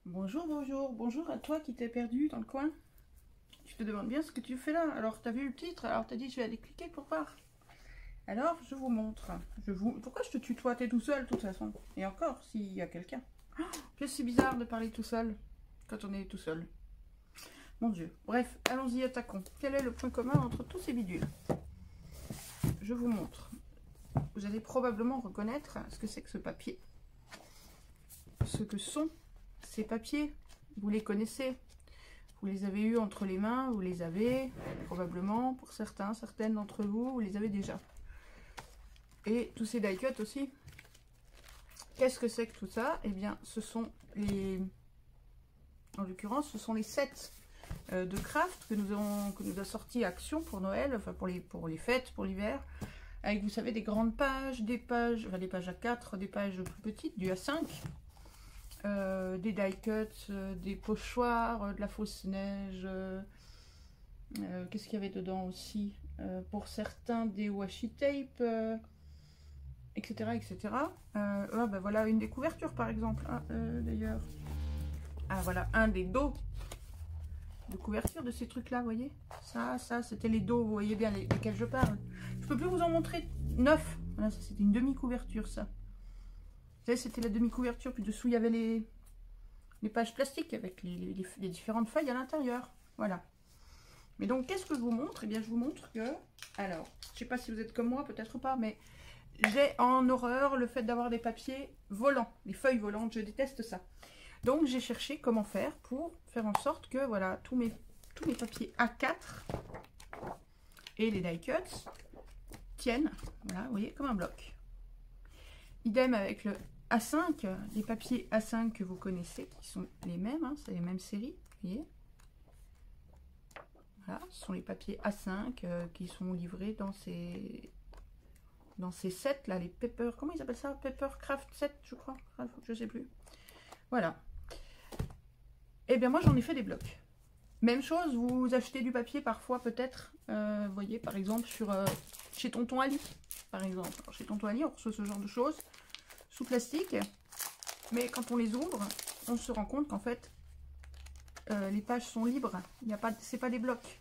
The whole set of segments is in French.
Bonjour, bonjour, bonjour à toi qui t'es perdu dans le coin. Tu te demandes bien ce que tu fais là. Alors, t'as vu le titre, alors t'as dit je vais aller cliquer pour voir. Alors, je vous montre. Pourquoi je te tutoie? T'es tout seul de toute façon. Et encore, s'il y a quelqu'un. Oh, c'est bizarre de parler tout seul quand on est tout seul. Mon Dieu. Bref, allons-y, attaquons. Quel est le point commun entre tous ces bidules? Je vous montre. Vous allez probablement reconnaître ce que c'est que ce papier. Ce que sont ces papiers. Vous les connaissez. Vous les avez eus entre les mains, vous les avez probablement, pour certains, certaines d'entre vous, vous les avez déjà. Et tous ces die cuts aussi. Qu'est-ce que c'est que tout ça? Eh bien, ce sont les... En l'occurrence, ce sont les sets de craft que nous a sorti Action pour Noël, enfin pour les fêtes, pour l'hiver. Avec, vous savez, des grandes pages, des pages A4, des pages plus petites, du A5. Des die cuts, des pochoirs, de la fausse neige, qu'est-ce qu'il y avait dedans aussi, pour certains des washi tape, etc. etc. Ben voilà une des couvertures par exemple, d'ailleurs. Ah voilà, un des dos de couverture de ces trucs là, vous voyez, ça c'était les dos, vous voyez bien lesquels je parle. Je peux plus vous en montrer 9, voilà, ça c'était une demi-couverture ça. Vous savez, c'était la demi-couverture, puis dessous il y avait les pages plastiques avec les différentes feuilles à l'intérieur. Voilà. Mais donc, qu'est-ce que je vous montre? Eh bien, je vous montre que... Alors, je ne sais pas si vous êtes comme moi, peut-être pas, mais j'ai en horreur le fait d'avoir des papiers volants, des feuilles volantes. Je déteste ça. Donc, j'ai cherché comment faire pour faire en sorte que, voilà, tous mes papiers A4 et les die cuts tiennent, voilà, vous voyez, comme un bloc. Idem avec le A5, les papiers A5 que vous connaissez, qui sont les mêmes, hein, c'est les mêmes séries, vous voyez. Voilà, ce sont les papiers A5 qui sont livrés dans ces sets là, les paper, comment ils appellent ça? Paper Craft set, je crois, je sais plus. Voilà. Et bien moi j'en ai fait des blocs. Même chose, vous achetez du papier parfois peut-être, vous voyez par exemple chez Tonton Ali, par exemple. Alors, chez Tonton Ali on reçoit ce genre de choses sous plastique, mais quand on les ouvre, on se rend compte qu'en fait les pages sont libres, c'est pas des blocs.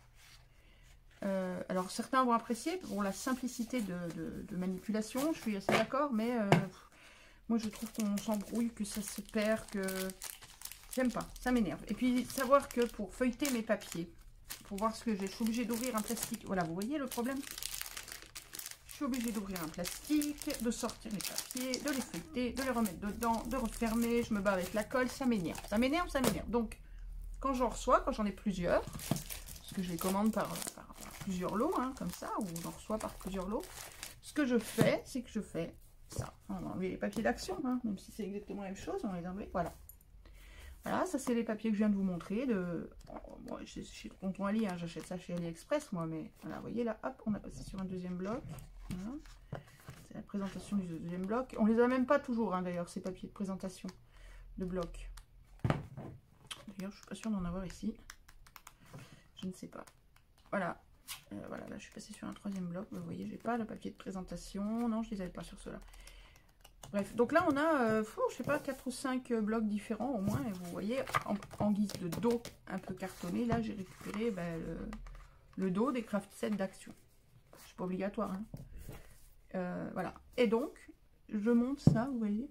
Alors certains vont apprécier pour la simplicité de manipulation, je suis assez d'accord, mais moi je trouve qu'on s'embrouille, que ça se perd, que j'aime pas, ça m'énerve. Et puis savoir que pour feuilleter mes papiers, pour voir ce que j'ai, je suis obligée d'ouvrir un plastique. Voilà, vous voyez le problème? Je suis obligée d'ouvrir un plastique, de sortir les papiers, de les feuilleter, de les remettre dedans, de refermer, je me bats avec la colle, ça m'énerve, ça m'énerve, ça m'énerve. Donc quand j'en reçois, quand j'en ai plusieurs, parce que je les commande par plusieurs lots, hein, comme ça, ou j'en reçois par plusieurs lots, ce que je fais, c'est que je fais ça. On va enlever les papiers d'Action, hein, même si c'est exactement la même chose, on va les enlever, voilà. Voilà, ça c'est les papiers que je viens de vous montrer, bon, chez Tonton Ali, hein, j'achète ça chez AliExpress, moi, mais voilà, vous voyez là, hop, on a passé sur un deuxième bloc, voilà. C'est la présentation du deuxième bloc. On les a même pas toujours, hein, d'ailleurs, ces papiers de présentation de bloc. D'ailleurs, je suis pas sûre d'en avoir ici. Je ne sais pas. Voilà. Voilà, là, je suis passée sur un troisième bloc. Vous voyez, j'ai pas le papier de présentation. Non, je les avais pas sur ceux-là. Bref, donc là, on a, je sais pas, 4 ou 5 blocs différents au moins. Et vous voyez, en guise de dos un peu cartonné, là, j'ai récupéré le dos des craft sets d'Action. C'est pas obligatoire, hein. Voilà. Et donc, je monte ça, vous voyez.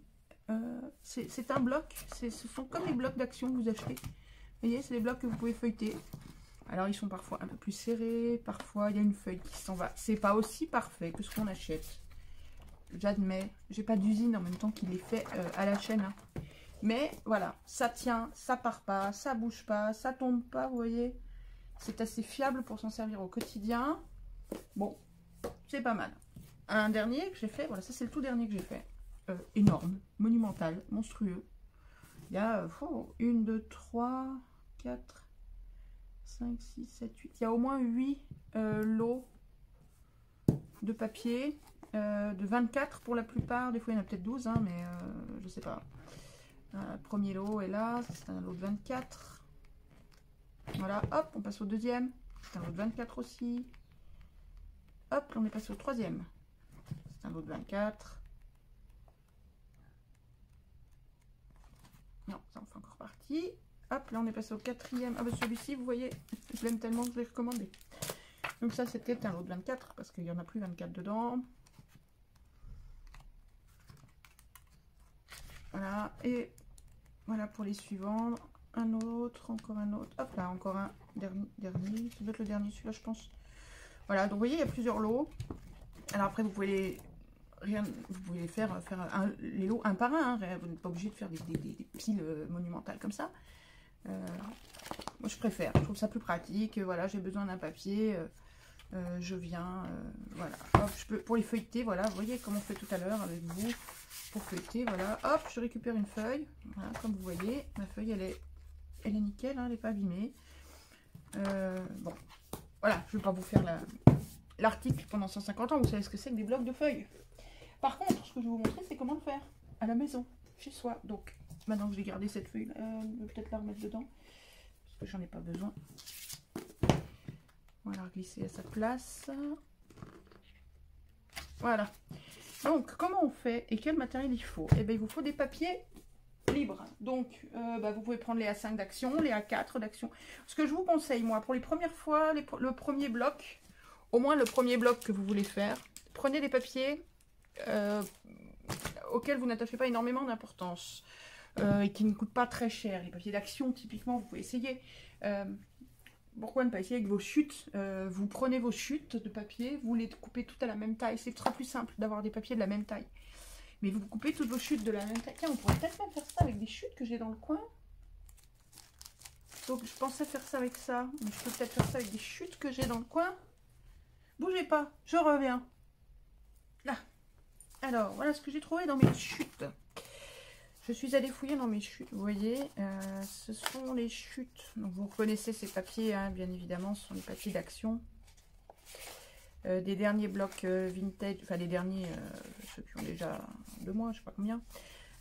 C'est un bloc. Ce sont comme les blocs d'Action que vous achetez. Vous voyez, c'est des blocs que vous pouvez feuilleter. Alors, ils sont parfois un peu plus serrés. Parfois, il y a une feuille qui s'en va. C'est pas aussi parfait que ce qu'on achète. J'admets. J'ai pas d'usine en même temps qui les fait à la chaîne. Hein. Mais voilà, ça tient, ça part pas, ça bouge pas, ça tombe pas, vous voyez. C'est assez fiable pour s'en servir au quotidien. Bon, c'est pas mal. Un dernier que j'ai fait, voilà, ça c'est le tout dernier que j'ai fait. Énorme, monumental, monstrueux. Il y a 1, 2, 3, 4, 5, 6, 7, 8. Il y a au moins 8 lots de papier, de 24 pour la plupart. Des fois, il y en a peut-être 12, hein, mais je sais pas. Premier lot est là, c'est un lot de 24. Voilà, hop, on passe au deuxième. C'est un lot de 24 aussi. Hop, on est passé au troisième. C'est un lot de 24. Non, ça en fait encore partie. parti. Hop, là on est passé au 4e. Ah bah celui-ci, vous voyez, je l'aime tellement que je l'ai recommandé. Donc ça c'était un lot de 24 parce qu'il n'y en a plus 24 dedans. Voilà, et voilà pour les suivants. Un autre, encore un autre. Hop là, encore un dernier. Ça doit être le dernier celui-là je pense. Voilà, donc vous voyez, il y a plusieurs lots. Alors après, vous pouvez les faire les lots un par un. Hein. Vous n'êtes pas obligé de faire des piles monumentales comme ça. Moi, je préfère. Je trouve ça plus pratique. Voilà, j'ai besoin d'un papier. Je viens. Voilà. Hop, je peux, pour les feuilleter, voilà. Vous voyez comme on fait tout à l'heure avec vous. Pour feuilleter, voilà. Hop, je récupère une feuille. Voilà, comme vous voyez, ma feuille, elle est nickel. Hein, elle n'est pas abîmée. Bon. Voilà, je ne vais pas vous faire l'article pendant 150 ans. Vous savez ce que c'est que des blocs de feuilles. Par contre, ce que je vais vous montrer, c'est comment le faire à la maison, chez soi. Donc, maintenant que j'ai gardé cette feuille, je vais peut-être la remettre dedans. Parce que j'en ai pas besoin. On va la glisser à sa place. Voilà. Donc, comment on fait et quel matériel il faut? Eh bien, il vous faut des papiers libres. Donc, vous pouvez prendre les A5 d'Action, les A4 d'Action. Ce que je vous conseille, moi, pour les premières fois, le premier bloc, au moins le premier bloc que vous voulez faire, prenez des papiers auxquels vous n'attachez pas énormément d'importance et qui ne coûtent pas très cher. Les papiers d'Action, typiquement, vous pouvez essayer. Pourquoi ne pas essayer avec vos chutes? Vous prenez vos chutes de papier, vous les coupez toutes à la même taille. C'est très plus simple d'avoir des papiers de la même taille. Mais vous coupez toutes vos chutes de la même taille. Tiens, on pourrait peut-être même faire ça avec des chutes que j'ai dans le coin. Donc, je pensais faire ça avec ça. Mais je peux peut-être faire ça avec des chutes que j'ai dans le coin. Bougez pas, je reviens. Là. Alors, voilà ce que j'ai trouvé dans mes chutes. Je suis allée fouiller dans mes chutes. Vous voyez, ce sont les chutes. Donc, vous reconnaissez ces papiers, hein, bien évidemment. Ce sont les papiers d'Action. Des derniers blocs vintage, enfin des derniers, ceux qui ont déjà 2 mois, je sais pas combien,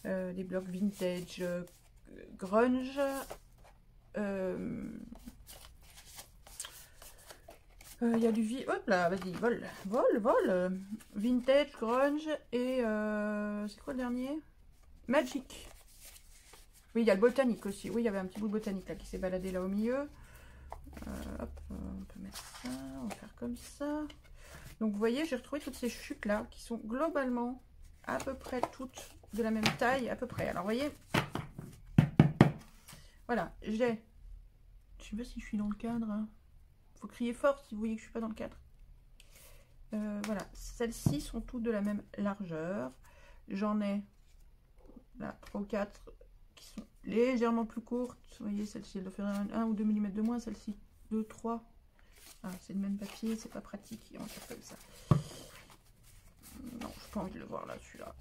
des blocs vintage grunge, il y a du hop là, vas-y, vol, vintage, grunge et c'est quoi le dernier? Magic. Oui, il y a le botanique aussi. Oui, il y avait un petit bout de botanique là qui s'est baladé là au milieu. Hop, on peut mettre ça, on va faire comme ça. Donc vous voyez, j'ai retrouvé toutes ces chutes là qui sont globalement à peu près toutes de la même taille, à peu près. Alors vous voyez, voilà, j'ai, je sais pas si je suis dans le cadre, hein. Faut crier fort si vous voyez que je suis pas dans le cadre. Voilà, celles-ci sont toutes de la même largeur. J'en ai là 3 ou 4 qui sont légèrement plus courtes. Vous voyez, celle-ci elle doit faire 1 ou 2 mm de moins, celle-ci 2, 3. Ah, c'est le même papier, c'est pas pratique. On va faire comme ça. Non, je n'ai pas envie de le voir là, celui-là.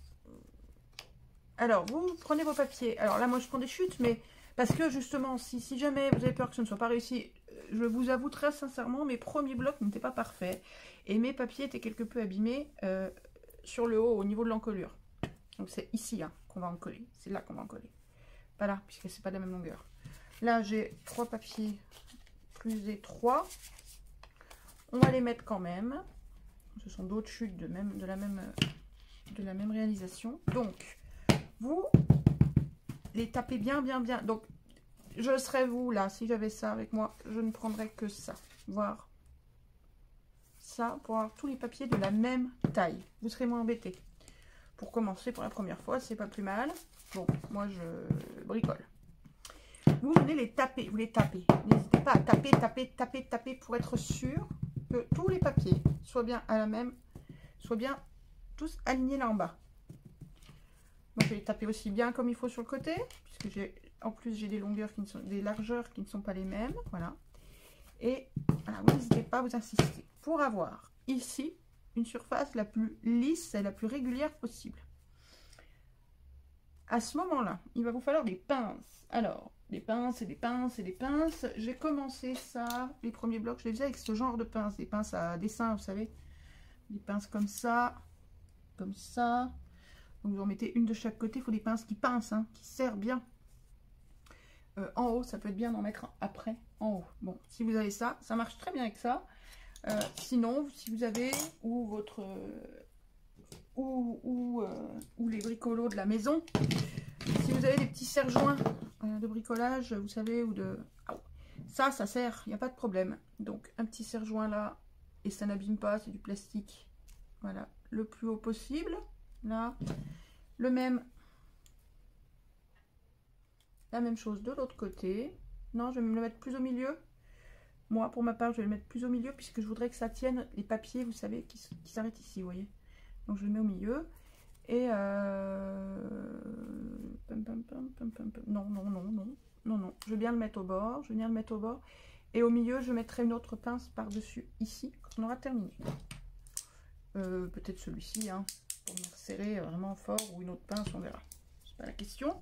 Alors, vous prenez vos papiers. Alors là, moi, je prends des chutes, mais parce que justement, si jamais vous avez peur que ce ne soit pas réussi, je vous avoue très sincèrement, mes premiers blocs n'étaient pas parfaits. Et mes papiers étaient quelque peu abîmés sur le haut, au niveau de l'encolure. Donc, c'est ici hein, qu'on va en coller. C'est là qu'on va en coller. Pas là, puisque c'est pas de la même longueur. Là, j'ai 3 papiers plus étroits. On va les mettre quand même. Ce sont d'autres chutes de la même réalisation. Donc, vous les tapez bien. Donc, je serais vous, là, si j'avais ça avec moi, je ne prendrais que ça. Voire ça, pour avoir tous les papiers de la même taille. Vous serez moins embêtés. Pour commencer, pour la première fois, c'est pas plus mal. Bon, moi, je bricole. Vous venez les taper, vous les tapez. N'hésitez pas à taper pour être sûr que tous les papiers soient bien à la même, soient bien tous alignés là en bas. Moi, je vais les taper aussi bien comme il faut sur le côté, puisque en plus j'ai des longueurs qui ne sont, des largeurs qui ne sont pas les mêmes, voilà. Et voilà, vous n'hésitez pas à vous insister pour avoir ici une surface la plus lisse et la plus régulière possible. À ce moment-là, il va vous falloir des pinces. Alors, des pinces et des pinces et des pinces. J'ai commencé ça, les premiers blocs, je les faisais avec ce genre de pinces, des pinces à dessin, vous savez. Des pinces comme ça, comme ça. Donc vous en mettez une de chaque côté, il faut des pinces qui pincent, hein, qui serrent bien. En haut, ça peut être bien d'en mettre après, en haut. Bon, si vous avez ça, ça marche très bien avec ça. Sinon, si vous avez ou votre ou les bricolos de la maison, si vous avez des petits serre-joints de bricolage, vous savez, ou de... Ça sert, il n'y a pas de problème. Donc, un petit serre-joint là, et ça n'abîme pas, c'est du plastique. Voilà, le plus haut possible. Là, le même... La même chose de l'autre côté. Non, je vais me le mettre plus au milieu. Moi, pour ma part, je vais le mettre plus au milieu, puisque je voudrais que ça tienne les papiers, vous savez, qui s'arrêtent ici, vous voyez. Donc, je le mets au milieu. Et non, non, non, non, non, non. Je vais bien le mettre au bord. Je vais bien le mettre au bord. Et au milieu, je mettrai une autre pince par-dessus, ici, quand on aura terminé. Peut-être celui-ci, hein, pour venir serrer vraiment fort, ou une autre pince, on verra. C'est pas la question.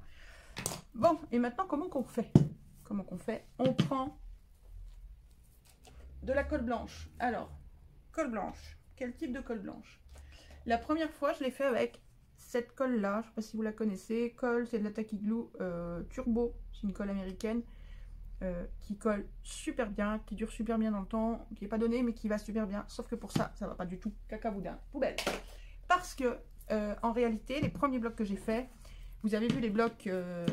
Bon, et maintenant, comment qu'on fait? Comment qu'on fait? On prend de la colle blanche. Alors, colle blanche. Quel type de colle blanche? La première fois, je l'ai fait avec cette colle-là. Je ne sais pas si vous la connaissez. Colle, c'est de la Tacky Glue Turbo. C'est une colle américaine qui colle super bien, qui dure super bien dans le temps, qui n'est pas donnée, mais qui va super bien. Sauf que pour ça, ça ne va pas du tout. Cacaboudin, poubelle. Parce que, en réalité, les premiers blocs que j'ai faits, vous avez vu les blocs que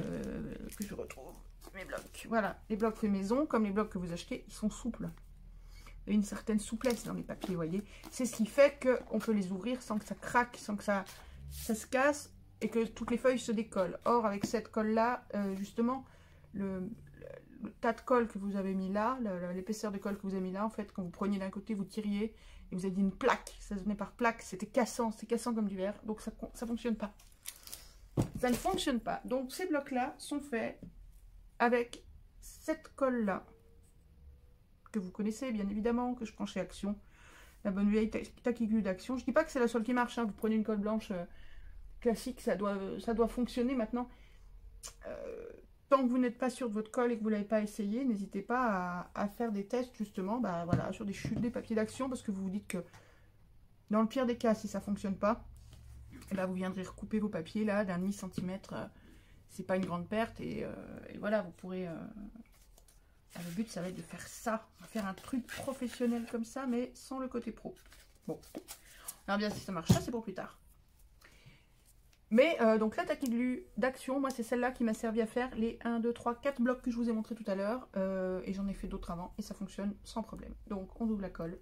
je retrouve. Mes blocs. Voilà, les blocs faits maison, comme les blocs que vous achetez, ils sont souples. Il y a une certaine souplesse dans les papiers, vous voyez. C'est ce qui fait qu'on peut les ouvrir sans que ça craque, sans que ça se casse et que toutes les feuilles se décollent. Or, avec cette colle-là, justement, le tas de colle que vous avez mis là, l'épaisseur de colle que vous avez mis là, en fait, quand vous preniez d'un côté, vous tiriez et vous avez dit une plaque. Ça se venait par plaque, c'était cassant comme du verre. Donc, ça ne fonctionne pas. Ça ne fonctionne pas. Donc, ces blocs-là sont faits avec cette colle-là, que vous connaissez bien évidemment, que je prends chez Action, la bonne vieille Tacky Glue d'Action. Je dis pas que c'est la seule qui marche, hein. Vous prenez une colle blanche classique, ça doit fonctionner maintenant. Tant que vous n'êtes pas sûr de votre colle et que vous ne l'avez pas essayé, n'hésitez pas à faire des tests justement, bah, voilà, sur des papiers d'Action, parce que vous vous dites que dans le pire des cas, si ça ne fonctionne pas, et bah, vous viendrez recouper vos papiers là d'un demi-centimètre, c'est pas une grande perte, et voilà, vous pourrez... le but, ça va être de faire ça, faire un truc professionnel comme ça, mais sans le côté pro. Bon, on verra bien si ça marche. Ça, c'est pour plus tard. Mais, donc, la Tacky Glue d'Action, moi, c'est celle-là qui m'a servi à faire les 1, 2, 3, 4 blocs que je vous ai montré tout à l'heure. Et j'en ai fait d'autres avant, et ça fonctionne sans problème. Donc, on ouvre la colle.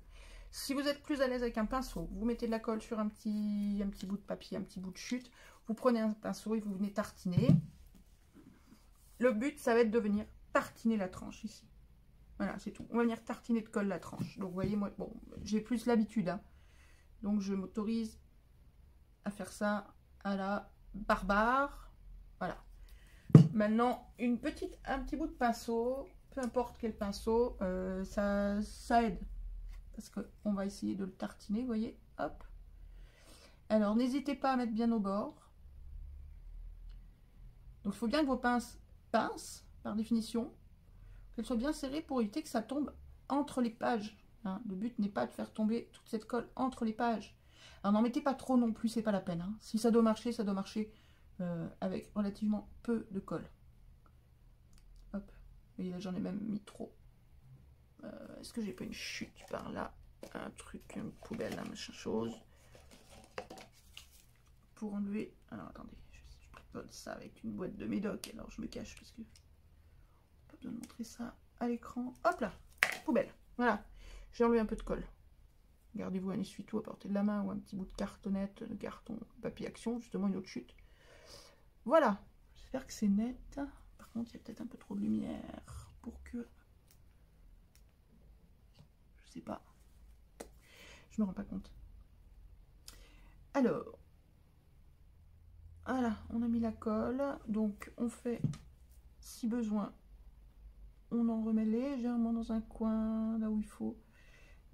Si vous êtes plus à l'aise avec un pinceau, vous mettez de la colle sur un petit bout de papier, un petit bout de chute. Vous prenez un pinceau et vous venez tartiner. Le but, ça va être de venir tartiner la tranche ici. Voilà, c'est tout. On va venir tartiner de colle la tranche. Donc, vous voyez, moi, bon, j'ai plus l'habitude. Hein. Donc, je m'autorise à faire ça à la barbare. Voilà. Maintenant, un petit bout de pinceau, peu importe quel pinceau, ça aide. Parce qu'on va essayer de le tartiner, vous voyez. Hop. Alors, n'hésitez pas à mettre bien au bord. Donc, il faut bien que vos pinces pincent, par définition, qu'elles soient bien serrées pour éviter que ça tombe entre les pages. Hein. Le but n'est pas de faire tomber toute cette colle entre les pages. Alors, n'en mettez pas trop non plus, c'est pas la peine. Hein. Si ça doit marcher avec relativement peu de colle. Hop. Et là, j'en ai même mis trop. Est-ce que j'ai pas une chute par là? Un truc, une poubelle, un machin chose. Pour enlever... Alors, attendez. Je prépare ça avec une boîte de médoc. Alors, je me cache parce que... Pas besoin de montrer ça à l'écran. Hop là. Poubelle. Voilà. J'ai enlevé un peu de colle. Gardez-vous un essuie-tout à portée de la main ou un petit bout de cartonnette, de carton, papier Action. Justement, une autre chute. Voilà. J'espère que c'est net. Par contre, il y a peut-être un peu trop de lumière pour que... Je sais pas. Je me rends pas compte. Alors... Voilà, on a mis la colle. Donc, on fait, si besoin, on en remet légèrement dans un coin, là où il faut.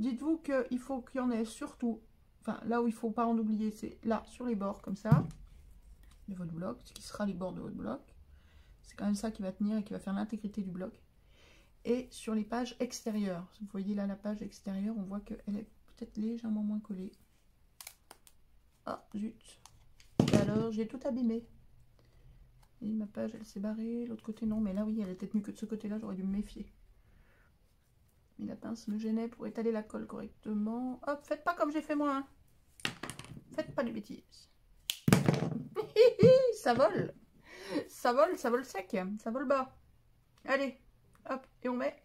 Dites-vous qu'il faut qu'il y en ait surtout, enfin, là où il ne faut pas en oublier, c'est là, sur les bords, comme ça, de votre bloc, ce qui sera les bords de votre bloc. C'est quand même ça qui va tenir et qui va faire l'intégrité du bloc. Et sur les pages extérieures. Vous voyez là, la page extérieure, on voit qu'elle est peut-être légèrement moins collée. Ah, zut. Et alors, j'ai tout abîmé. Et ma page, elle s'est barrée. L'autre côté, non. Mais là, oui, elle était tenue que de ce côté-là. J'aurais dû me méfier. Mais la pince me gênait pour étaler la colle correctement. Hop, faites pas comme j'ai fait moi. Hein. Faites pas de bêtises. Ça vole. Ça vole sec, ça vole bas. Allez, hop, et on met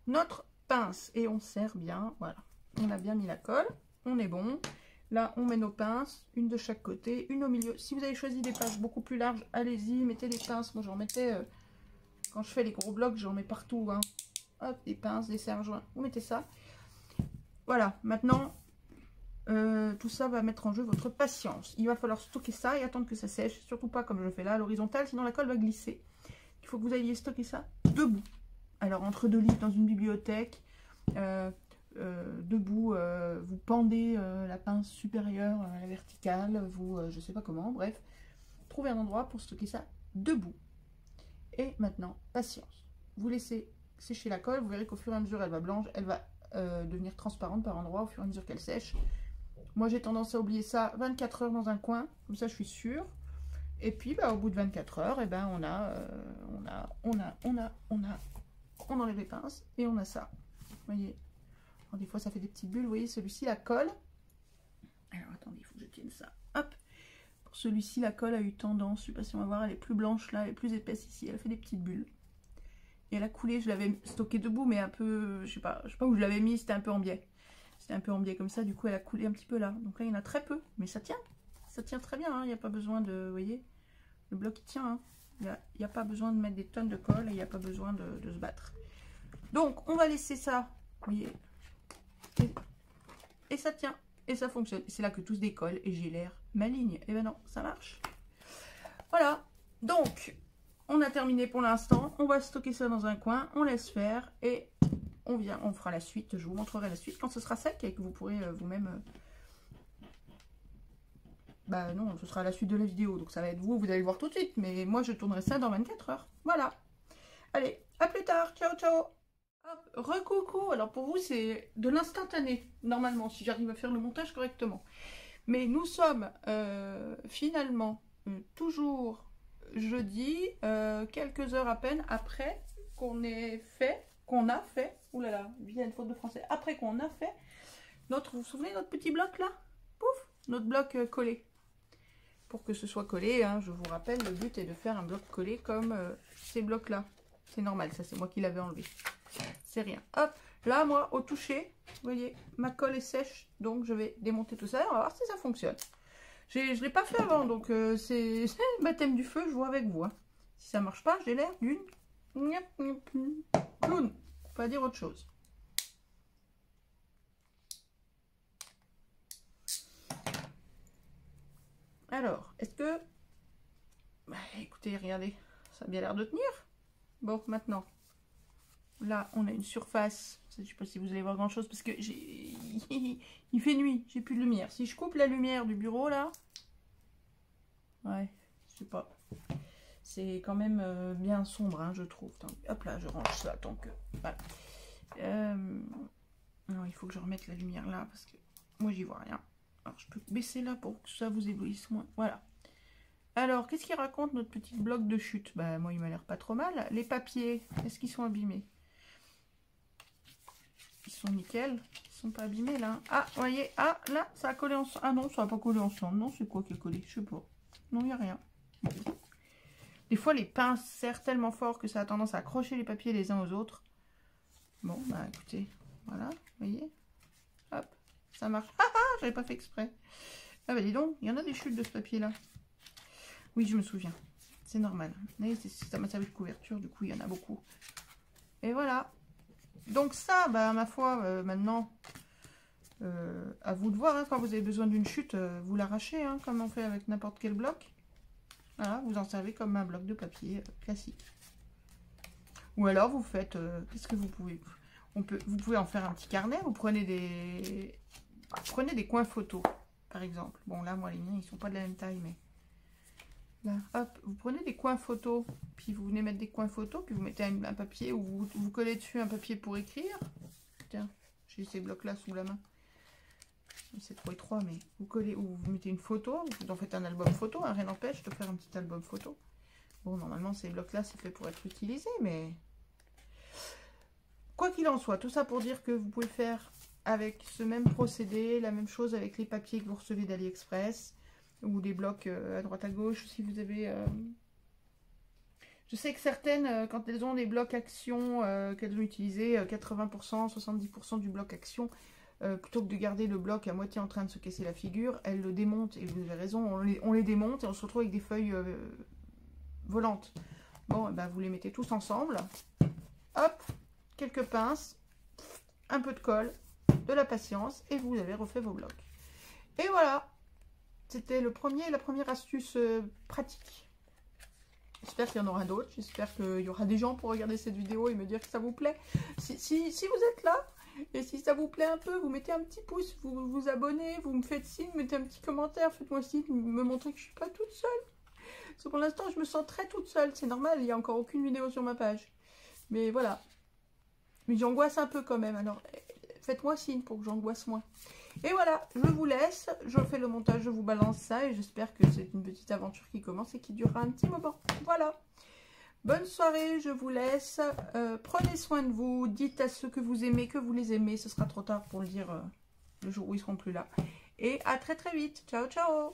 notre pince et on serre bien. Voilà, on a bien mis la colle, on est bon. Là, on met nos pinces, une de chaque côté, une au milieu. Si vous avez choisi des pinces beaucoup plus larges, allez-y, mettez des pinces. Moi, j'en mettais, quand je fais les gros blocs, j'en mets partout. Hein. Hop, des pinces, des serre-joints, vous mettez ça. Voilà, maintenant, tout ça va mettre en jeu votre patience. Il va falloir stocker ça et attendre que ça sèche. Surtout pas comme je le fais là, à l'horizontale, sinon la colle va glisser. Il faut que vous ayez stocké ça debout. Alors, entre deux livres dans une bibliothèque, debout, vous pendez la pince supérieure à la verticale, vous, je sais pas comment, bref. Trouvez un endroit pour stocker ça debout. Et maintenant, patience. Vous laissez sécher la colle, vous verrez qu'au fur et à mesure, elle va blanche, elle va devenir transparente par endroits au fur et à mesure qu'elle sèche. Moi, j'ai tendance à oublier ça 24 heures dans un coin, comme ça, je suis sûre. Et puis, bah, au bout de 24 heures, eh ben, on enlève les pinces et on a ça. Vous voyez. Alors, des fois, ça fait des petites bulles. Vous voyez, celui-ci, la colle. Alors, attendez, il faut que je tienne ça. Hop. Pour celui-ci, la colle a eu tendance, je sais pas si on va voir, elle est plus blanche là, elle est plus épaisse ici. Elle fait des petites bulles. Et elle a coulé, je l'avais stocké debout, mais un peu, je sais pas où je l'avais mis, c'était un peu en biais. C'était un peu en biais comme ça, du coup, elle a coulé un petit peu là. Donc là, il y en a très peu, mais ça tient. Ça tient très bien, hein. Il n'y a pas besoin de, vous voyez, le bloc, il tient, hein. Il n'y a pas besoin de mettre des tonnes de colle et il n'y a pas besoin de se battre. Donc, on va laisser ça, vous voyez, et ça tient, et ça fonctionne. C'est là que tout se décolle et j'ai l'air maligne. Et ben non, ça marche. Voilà, donc, on a terminé pour l'instant. On va stocker ça dans un coin, on laisse faire et on fera la suite. Je vous montrerai la suite quand ce sera sec et que vous pourrez vous-même... Bah non, ce sera la suite de la vidéo, donc ça va être vous allez le voir tout de suite. Mais moi, je tournerai ça dans 24 heures. Voilà. Allez, à plus tard. Ciao, ciao. Hop, recoucou. Alors pour vous, c'est de l'instantané, normalement, si j'arrive à faire le montage correctement. Mais nous sommes finalement toujours jeudi, quelques heures à peine après qu'on a fait, oulala, il y a une faute de français, après qu'on a fait vous vous souvenez notre petit bloc là? Pouf, notre bloc collé. Pour que ce soit collé, hein, je vous rappelle, le but est de faire un bloc collé comme ces blocs là. C'est normal, ça c'est moi qui l'avais enlevé. C'est rien. Hop, là moi au toucher, vous voyez, ma colle est sèche, donc je vais démonter tout ça. On va voir si ça fonctionne. Je ne l'ai pas fait avant, donc c'est le baptême du feu, je vois avec vous. Hein. Si ça marche pas, j'ai l'air d'une clown. Faut pas dire autre chose. Alors, est-ce que... Bah, écoutez, regardez, ça a bien l'air de tenir. Bon, maintenant, là, on a une surface. Je ne sais pas si vous allez voir grand-chose parce que il fait nuit, j'ai plus de lumière. Si je coupe la lumière du bureau, là... Ouais, je sais pas. C'est quand même bien sombre, hein, je trouve. Hop là, je range ça tant que... Voilà. Alors, il faut que je remette la lumière là parce que moi, j'y vois rien. Alors, je peux baisser là pour que ça vous éblouisse moins. Voilà. Alors, qu'est-ce qu'il raconte notre petit bloc de chute? Bah, moi, il m'a l'air pas trop mal. Les papiers, est-ce qu'ils sont abîmés? Ils sont nickel. Ils sont pas abîmés, là. Ah, vous voyez. Ah, là, ça a collé ensemble. Ah non, ça n'a pas collé ensemble. Non, c'est quoi qui a collé? Je sais pas. Non, il n'y a rien. Des fois, les pinces serrent tellement fort que ça a tendance à accrocher les papiers les uns aux autres. Bon, bah, écoutez. Voilà, vous voyez. Hop, ça marche. Ah, ah, j'avais pas fait exprès. Ah bah dis donc, il y en a des chutes de ce papier là. Oui, je me souviens. C'est normal. Ça m'a servi de couverture, du coup il y en a beaucoup. Et voilà. Donc ça, bah ma foi, maintenant, à vous de voir. Hein, quand vous avez besoin d'une chute, vous l'arrachez, hein, comme on fait avec n'importe quel bloc. Voilà, vous en servez comme un bloc de papier classique. Ou alors vous faites, qu'est-ce que vous pouvez... Vous pouvez en faire un petit carnet, vous prenez des coins photos, par exemple. Bon, là, moi, les miens, ils sont pas de la même taille, mais... Là, hop, vous prenez des coins photos, puis vous venez mettre des coins photos, puis vous mettez un papier, ou vous collez dessus un papier pour écrire. Tiens, j'ai ces blocs-là sous la main. C'est trop étroit, mais vous collez, ou vous mettez une photo, vous en faites un album photo, hein, rien n'empêche de faire un petit album photo. Bon, normalement, ces blocs-là, c'est fait pour être utilisé, mais... Quoi qu'il en soit, tout ça pour dire que vous pouvez faire avec ce même procédé, la même chose avec les papiers que vous recevez d'AliExpress ou des blocs à droite à gauche si vous avez Je sais que certaines, quand elles ont des blocs action, qu'elles ont utilisé 80%, 70% du bloc action, plutôt que de garder le bloc à moitié en train de se casser la figure, elles le démontent, et vous avez raison, on les démonte et on se retrouve avec des feuilles volantes. Bon, ben, vous les mettez tous ensemble. Hop, quelques pinces, un peu de colle, de la patience, et vous avez refait vos blocs. Et voilà, c'était la première astuce pratique. J'espère qu'il y en aura d'autres, j'espère qu'il y aura des gens pour regarder cette vidéo et me dire que ça vous plaît. Si vous êtes là, et si ça vous plaît un peu, vous mettez un petit pouce, vous vous abonnez, vous me faites signe, mettez un petit commentaire, faites-moi signe, me montrer que je ne suis pas toute seule. Parce que pour l'instant, je me sens très toute seule, c'est normal, il n'y a encore aucune vidéo sur ma page. Mais voilà. Mais j'angoisse un peu quand même, alors faites-moi signe pour que j'angoisse moins. Et voilà, je vous laisse, je fais le montage, je vous balance ça et j'espère que c'est une petite aventure qui commence et qui durera un petit moment. Voilà. Bonne soirée, je vous laisse. Prenez soin de vous, dites à ceux que vous aimez que vous les aimez. Ce sera trop tard pour le dire le jour où ils seront plus là. Et à très très vite. Ciao, ciao.